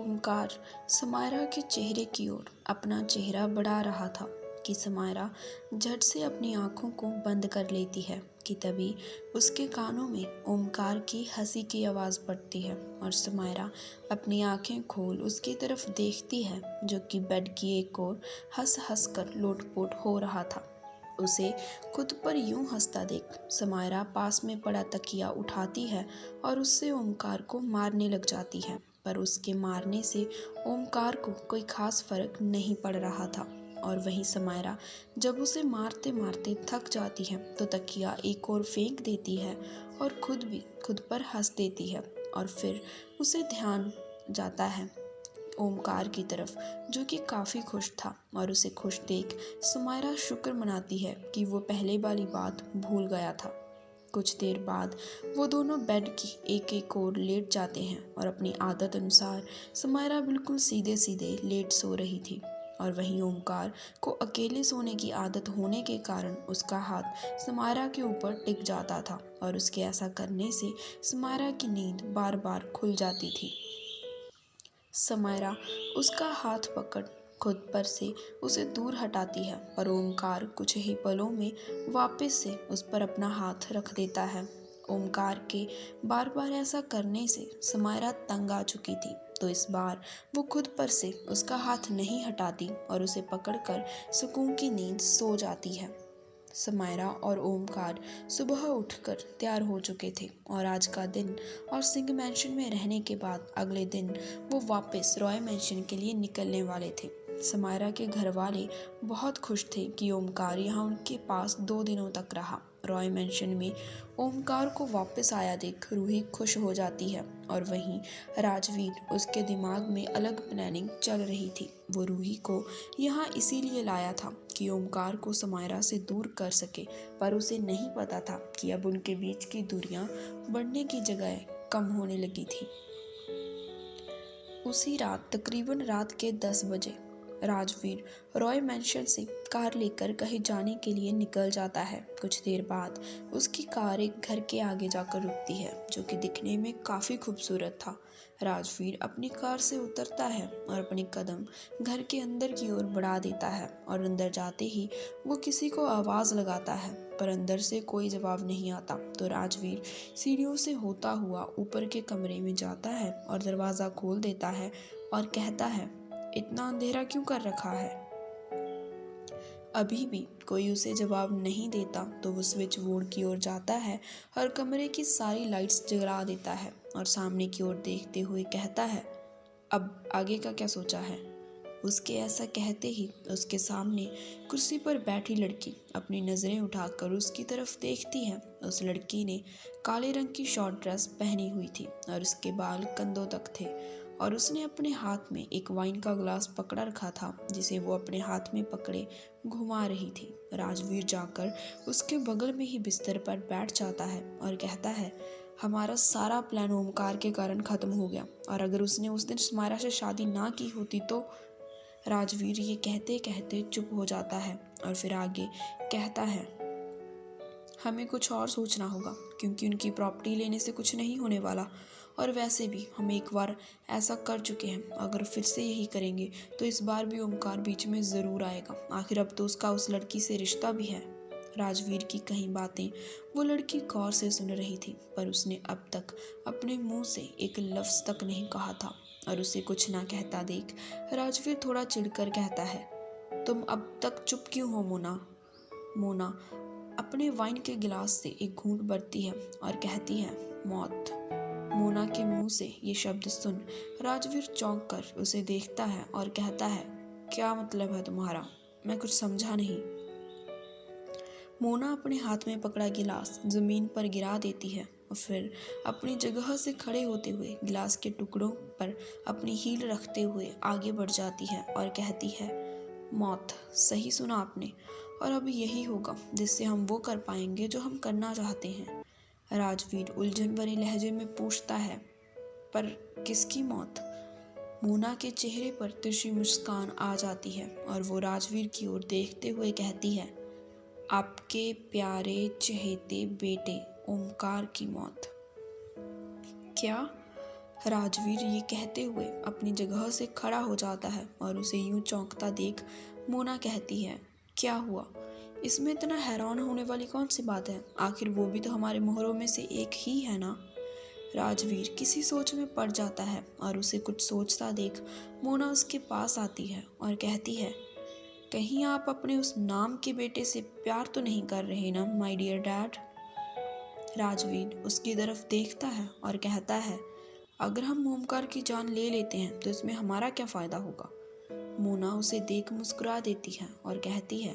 ओमकार समायरा के चेहरे की ओर अपना चेहरा बढ़ा रहा था कि समायरा झट से अपनी आंखों को बंद कर लेती है कि तभी उसके कानों में ओमकार की हंसी की आवाज़ पड़ती है और समायरा अपनी आंखें खोल उसकी तरफ देखती है जो कि बेड की एक ओर हंस हंस कर लोटपोट हो रहा था। उसे खुद पर यूं हंसता देख समायरा पास में पड़ा तकिया उठाती है और उससे ओमकार को मारने लग जाती है, पर उसके मारने से ओमकार को कोई खास फर्क नहीं पड़ रहा था। और वहीं समायरा जब उसे मारते मारते थक जाती है तो तकिया एक और फेंक देती है और खुद भी खुद पर हंस देती है। और फिर उसे ध्यान जाता है ओमकार की तरफ जो कि काफ़ी खुश था और उसे खुश देख सुमायरा शुक्र मनाती है कि वो पहले वाली बात भूल गया था। कुछ देर बाद वो दोनों बेड की एक एक ओर लेट जाते हैं और अपनी आदत अनुसार सुमायरा बिल्कुल सीधे सीधे लेट सो रही थी और वहीं ओमकार को अकेले सोने की आदत होने के कारण उसका हाथ सुमायरा के ऊपर टिक जाता था और उसके ऐसा करने से सुमायरा की नींद बार बार खुल जाती थी। समायरा उसका हाथ पकड़ खुद पर से उसे दूर हटाती है पर ओमकार कुछ ही पलों में वापस से उस पर अपना हाथ रख देता है। ओमकार के बार बार ऐसा करने से समायरा तंग आ चुकी थी तो इस बार वो खुद पर से उसका हाथ नहीं हटाती और उसे पकड़कर सुकून की नींद सो जाती है। समायरा और ओमकार सुबह उठकर तैयार हो चुके थे और आज का दिन और सिंह मैंशन में रहने के बाद अगले दिन वो वापस रॉय मैंशन के लिए निकलने वाले थे। समायरा के घर वाले बहुत खुश थे कि ओमकार यहाँ उनके पास 2 दिनों तक रहा। रॉय मैंशन में ओमकार को वापस आया देख रूही खुश हो जाती है और वहीं राजवीर उसके दिमाग में अलग प्लानिंग चल रही थी। वो रूही को यहाँ इसीलिए लाया था कि ओमकार को समायरा से दूर कर सके, पर उसे नहीं पता था कि अब उनके बीच की दूरियां बढ़ने की जगह कम होने लगी थी। उसी रात तकरीबन रात के 10 बजे राजवीर रॉय मैंशन से कार लेकर कहीं जाने के लिए निकल जाता है। कुछ देर बाद उसकी कार एक घर के आगे जाकर रुकती है जो कि दिखने में काफ़ी खूबसूरत था। राजवीर अपनी कार से उतरता है और अपने कदम घर के अंदर की ओर बढ़ा देता है और अंदर जाते ही वो किसी को आवाज़ लगाता है पर अंदर से कोई जवाब नहीं आता तो राजवीर सीढ़ियों से होता हुआ ऊपर के कमरे में जाता है और दरवाज़ा खोल देता है और कहता है, इतना अंधेरा क्यों कर रखा है? अभी भी कोई उसे जवाब नहीं देता तो वो स्विच बोर्ड की ओर जाता है और कमरे की सारी लाइट्स जला देता है और सामने की ओर देखते हुए कहता है, अब आगे का क्या सोचा है? उसके ऐसा कहते ही उसके सामने कुर्सी पर बैठी लड़की अपनी नज़रें उठाकर उसकी तरफ देखती है। उस लड़की ने काले रंग की शॉर्ट ड्रेस पहनी हुई थी और उसके बाल कंधों तक थे और उसने अपने हाथ में एक वाइन का ग्लास पकड़ा रखा था जिसे वो अपने हाथ में पकड़े घुमा रही थी। राजवीर जाकर उसके बगल में ही बिस्तर पर बैठ जाता है और कहता है, हमारा सारा प्लान ओमकार के कारण ख़त्म हो गया और अगर उसने उस दिन समायरा से शादी ना की होती तो। राजवीर ये कहते कहते चुप हो जाता है और फिर आगे कहता है, हमें कुछ और सोचना होगा क्योंकि उनकी प्रॉपर्टी लेने से कुछ नहीं होने वाला और वैसे भी हम एक बार ऐसा कर चुके हैं, अगर फिर से यही करेंगे तो इस बार भी ओमकार बीच में ज़रूर आएगा। आखिर अब तो उसका उस लड़की से रिश्ता भी है। राजवीर की कई बातें वो लड़की गौर से सुन रही थी पर उसने अब तक अपने मुंह से एक लफ्ज़ तक नहीं कहा था और उसे कुछ ना कहता देख राजवीर थोड़ा चिढ़कर कहता है, तुम अब तक चुप क्यों हो मोना? मोना अपने वाइन के गिलास से एक घूंट भरती है और कहती है, मौत। मोना के मुंह से ये शब्द सुन राजवीर चौंक कर उसे देखता है और कहता है, क्या मतलब है तुम्हारा? मैं कुछ समझा नहीं। मोना अपने हाथ में पकड़ा गिलास ज़मीन पर गिरा देती है और फिर अपनी जगह से खड़े होते हुए गिलास के टुकड़ों पर अपनी हील रखते हुए आगे बढ़ जाती है और कहती है, मौत, सही सुना आपने, और अब यही होगा जिससे हम वो कर पाएंगे जो हम करना चाहते हैं। राजवीर उलझन भरे लहजे में पूछता है, पर किसकी मौत? मोना के चेहरे पर तिरछी मुस्कान आ जाती है और वो राजवीर की ओर देखते हुए कहती है, आपके प्यारे चहेते बेटे ओमकार की मौत। क्या? राजवीर ये कहते हुए अपनी जगह से खड़ा हो जाता है और उसे यूं चौंकता देख मोना कहती है, क्या हुआ? इसमें इतना हैरान होने वाली कौन सी बात है? आखिर वो भी तो हमारे मोहरों में से एक ही है ना। राजवीर किसी सोच में पड़ जाता है और उसे कुछ सोचता देख मोना उसके पास आती है और कहती है, कहीं आप अपने उस नाम के बेटे से प्यार तो नहीं कर रहे ना माय डियर डैड? राजवीर उसकी तरफ देखता है और कहता है, अगर हम ओमकार की जान ले लेते हैं तो इसमें हमारा क्या फ़ायदा होगा? मोना उसे देख मुस्कुरा देती है और कहती है,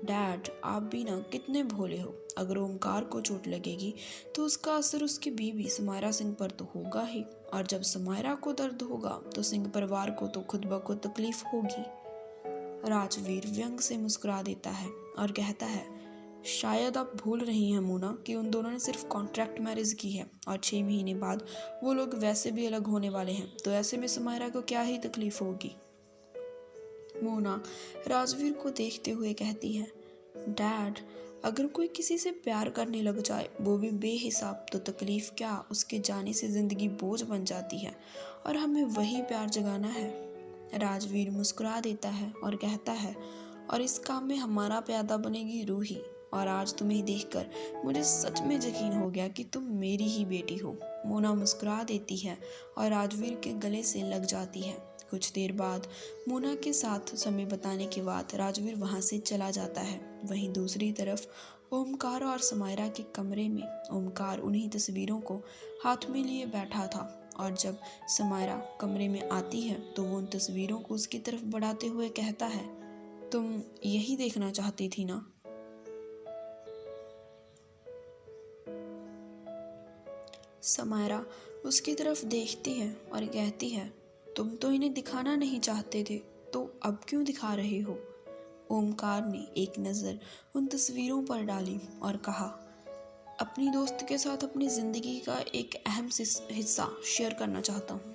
डैड आप भी ना कितने भोले हो। अगर ओमकार को चोट लगेगी तो उसका असर उसकी बीवी समायरा सिंह पर तो होगा ही, और जब समायरा को दर्द होगा तो सिंह परिवार को तो खुद ब खुद तकलीफ होगी। राजवीर व्यंग से मुस्कुरा देता है और कहता है, शायद आप भूल रही हैं मोना कि उन दोनों ने सिर्फ कॉन्ट्रैक्ट मैरिज की है और 6 महीने बाद वो लोग वैसे भी अलग होने वाले हैं, तो ऐसे में समायरा को क्या ही तकलीफ होगी। मोना राजवीर को देखते हुए कहती है, डैड अगर कोई किसी से प्यार करने लग जाए वो भी बेहिसाब, तो तकलीफ क्या उसके जाने से ज़िंदगी बोझ बन जाती है और हमें वही प्यार जगाना है। राजवीर मुस्कुरा देता है और कहता है, और इस काम में हमारा प्यादा बनेगी रूही, और आज तुम्हें देखकर मुझे सच में यकीन हो गया कि तुम मेरी ही बेटी हो। मोना मुस्कुरा देती है और राजवीर के गले से लग जाती है। कुछ देर बाद मोना के साथ समय बिताने के बाद राजवीर वहाँ से चला जाता है। वहीं दूसरी तरफ ओमकार और समायरा के कमरे में ओमकार उन्हीं तस्वीरों को हाथ में लिए बैठा था, और जब समायरा कमरे में आती है तो वो उन तस्वीरों को उसकी तरफ बढ़ाते हुए कहता है, तुम यही देखना चाहती थी ना? समायरा उसकी तरफ देखती है और कहती है, तुम तो इन्हें दिखाना नहीं चाहते थे, तो अब क्यों दिखा रहे हो? ओमकार ने एक नज़र उन तस्वीरों पर डाली और कहा, अपनी दोस्त के साथ अपनी ज़िंदगी का एक अहम हिस्सा शेयर करना चाहता हूँ।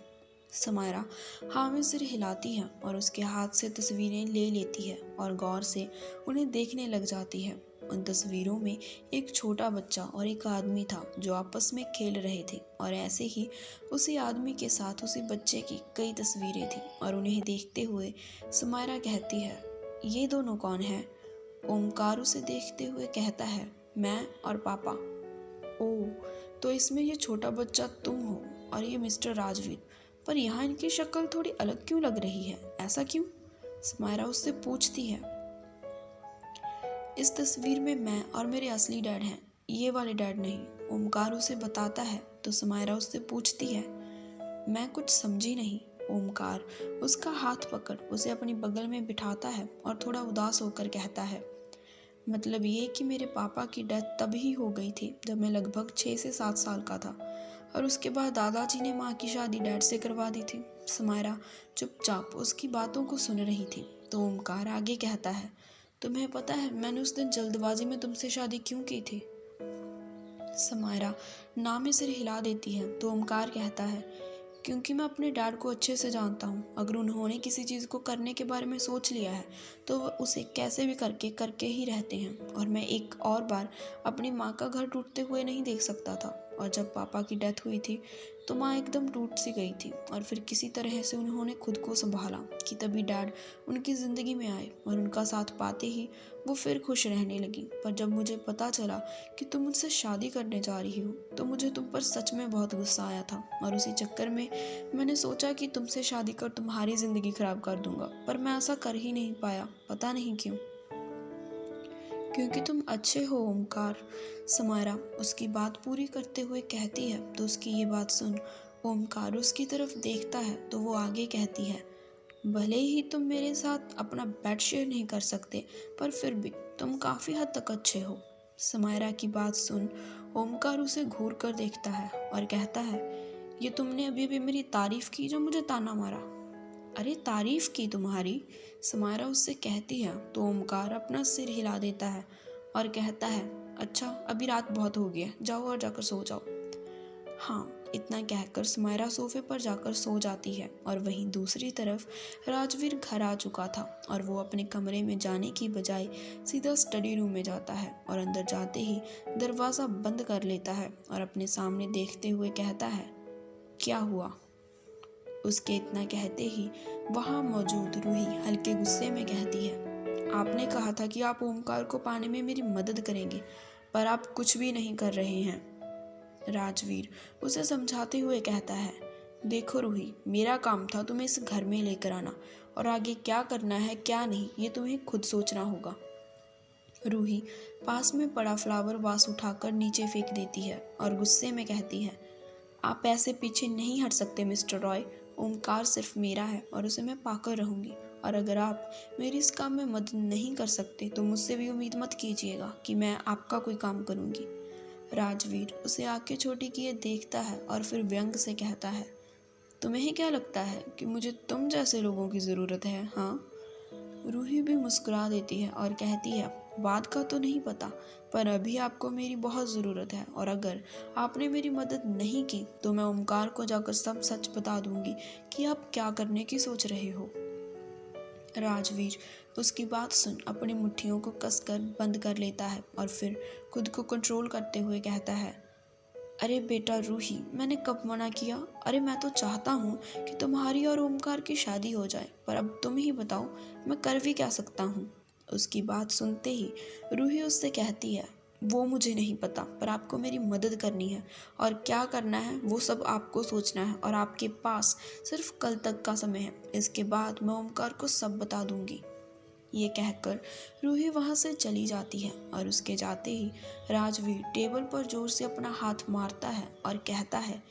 समायरा हाँ में सिर हिलाती है और उसके हाथ से तस्वीरें ले लेती है और गौर से उन्हें देखने लग जाती है। उन तस्वीरों में एक छोटा बच्चा और एक आदमी था जो आपस में खेल रहे थे, और ऐसे ही उसी आदमी के साथ उसी बच्चे की कई तस्वीरें थी, और उन्हें देखते हुए समायरा कहती है, ये दोनों कौन हैं? ओमकार उसे देखते हुए कहता है, मैं और पापा। ओह, तो इसमें ये छोटा बच्चा तुम हो और ये मिस्टर राजवीर, पर यहाँ इनकी शक्ल थोड़ी अलग क्यों लग रही है, ऐसा क्यों? समायरा उससे पूछती है। इस तस्वीर में मैं और मेरे असली डैड हैं, ये वाले डैड नहीं, ओमकार उसे बताता है। तो समायरा उससे पूछती है, मैं कुछ समझी नहीं। ओमकार उसका हाथ पकड़ उसे अपनी बगल में बिठाता है और थोड़ा उदास होकर कहता है, मतलब ये कि मेरे पापा की डेथ तभी हो गई थी जब मैं लगभग 6 से 7 साल का था, और उसके बाद दादाजी ने माँ की शादी डैड से करवा दी थी। समायरा चुपचाप उसकी बातों को सुन रही थी। तो ओमकार आगे कहता है, तुम्हें पता है मैंने उस दिन जल्दबाजी में तुमसे शादी क्यों की थी? समायरा ना में सिर हिला देती है। तो ओमकार कहता है, क्योंकि मैं अपने डैड को अच्छे से जानता हूँ। अगर उन्होंने किसी चीज़ को करने के बारे में सोच लिया है तो वह उसे कैसे भी करके ही रहते हैं, और मैं एक और बार अपनी माँ का घर टूटते हुए नहीं देख सकता था। और जब पापा की डेथ हुई थी तो माँ एकदम टूट सी गई थी, और फिर किसी तरह से उन्होंने खुद को संभाला कि तभी डैड उनकी ज़िंदगी में आए, और उनका साथ पाते ही वो फिर खुश रहने लगी। पर जब मुझे पता चला कि तुम मुझसे शादी करने जा रही हो तो मुझे तुम पर सच में बहुत गुस्सा आया था, और उसी चक्कर में मैंने सोचा कि तुमसे शादी कर तुम्हारी ज़िंदगी ख़राब कर दूंगा, पर मैं ऐसा कर ही नहीं पाया, पता नहीं क्यों। क्योंकि तुम अच्छे हो ओमकार। समायरा उसकी बात पूरी करते हुए कहती है। तो उसकी ये बात सुन ओमकार उसकी तरफ देखता है तो वो आगे कहती है, भले ही तुम मेरे साथ अपना बेड शेयर नहीं कर सकते, पर फिर भी तुम काफ़ी हद तक अच्छे हो। समायरा की बात सुन ओमकार उसे घूर कर देखता है और कहता है, ये तुमने अभी अभी मेरी तारीफ़ की जो मुझे ताना मारा? अरे तारीफ़ की तुम्हारी? समायरा उससे कहती है। तो ओमकार अपना सिर हिला देता है और कहता है, अच्छा अभी रात बहुत हो गई है, जाओ और जाकर सो जाओ। हाँ, इतना कहकर समायरा सोफे पर जाकर सो जाती है। और वहीं दूसरी तरफ राजवीर घर आ चुका था, और वो अपने कमरे में जाने की बजाय सीधा स्टडी रूम में जाता है, और अंदर जाते ही दरवाज़ा बंद कर लेता है और अपने सामने देखते हुए कहता है, क्या हुआ? उसके इतना कहते ही वहाँ मौजूद रूही हल्के गुस्से में कहती है, आपने कहा था कि आप ओमकार को पाने में मेरी मदद करेंगे, पर आप कुछ भी नहीं कर रहे हैं। राजवीर उसे समझाते हुए कहता है, देखो रूही, मेरा काम था तुम्हें इस घर में लेकर आना, और आगे क्या करना है क्या नहीं ये तुम्हें खुद सोचना होगा। रूही पास में पड़ा फ्लावर वास उठाकर नीचे फेंक देती है और गुस्से में कहती है, आप ऐसे पीछे नहीं हट सकते मिस्टर रॉय। ओमकार सिर्फ मेरा है और उसे मैं पाकर रहूंगी, और अगर आप मेरी इस काम में मदद नहीं कर सकते तो मुझसे भी उम्मीद मत कीजिएगा कि मैं आपका कोई काम करूंगी। राजवीर उसे आंखें छोटी किए देखता है और फिर व्यंग से कहता है, तुम्हें क्या लगता है कि मुझे तुम जैसे लोगों की ज़रूरत है? हाँ। रूही भी मुस्कुरा देती है और कहती है, बात का तो नहीं पता, पर अभी आपको मेरी बहुत ज़रूरत है, और अगर आपने मेरी मदद नहीं की तो मैं ओमकार को जाकर सब सच बता दूंगी कि आप क्या करने की सोच रहे हो। राजवीर उसकी बात सुन अपनी मुट्ठियों को कसकर बंद कर लेता है और फिर खुद को कंट्रोल करते हुए कहता है, अरे बेटा रूही, मैंने कब मना किया? अरे मैं तो चाहता हूँ कि तुम्हारी और ओमकार की शादी हो जाए, पर अब तुम ही बताओ मैं कर भी क्या सकता हूँ। उसकी बात सुनते ही रूही उससे कहती है, वो मुझे नहीं पता, पर आपको मेरी मदद करनी है, और क्या करना है वो सब आपको सोचना है, और आपके पास सिर्फ कल तक का समय है। इसके बाद मैं ओमकार को सब बता दूंगी। ये कहकर रूही वहाँ से चली जाती है, और उसके जाते ही राजवीर टेबल पर जोर से अपना हाथ मारता है और कहता है,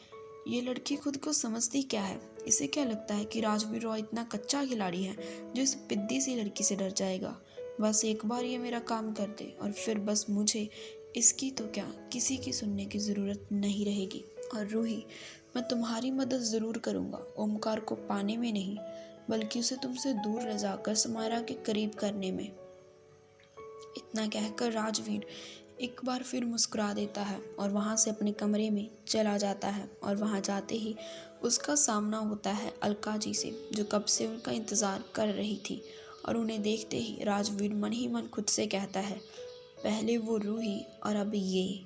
ये लड़की खुद को समझती क्या है? इसे क्या लगता है कि राजवीर रॉय इतना कच्चा खिलाड़ी है जो इस पिद्दी सी लड़की से डर जाएगा? बस एक बार ये मेरा काम कर दे और फिर बस मुझे इसकी तो क्या किसी की सुनने की ज़रूरत नहीं रहेगी। और रूही, मैं तुम्हारी मदद ज़रूर करूँगा, ओमकार को पाने में नहीं बल्कि उसे तुमसे दूर ले जाकर समायरा के करीब करने में। इतना कहकर राजवीर एक बार फिर मुस्कुरा देता है और वहाँ से अपने कमरे में चला जाता है, और वहाँ जाते ही उसका सामना होता है अलका जी से, जो कब से उनका इंतज़ार कर रही थी। और उन्हें देखते ही राजवीर मन ही मन खुद से कहता है, पहले वो रूही और अब ये।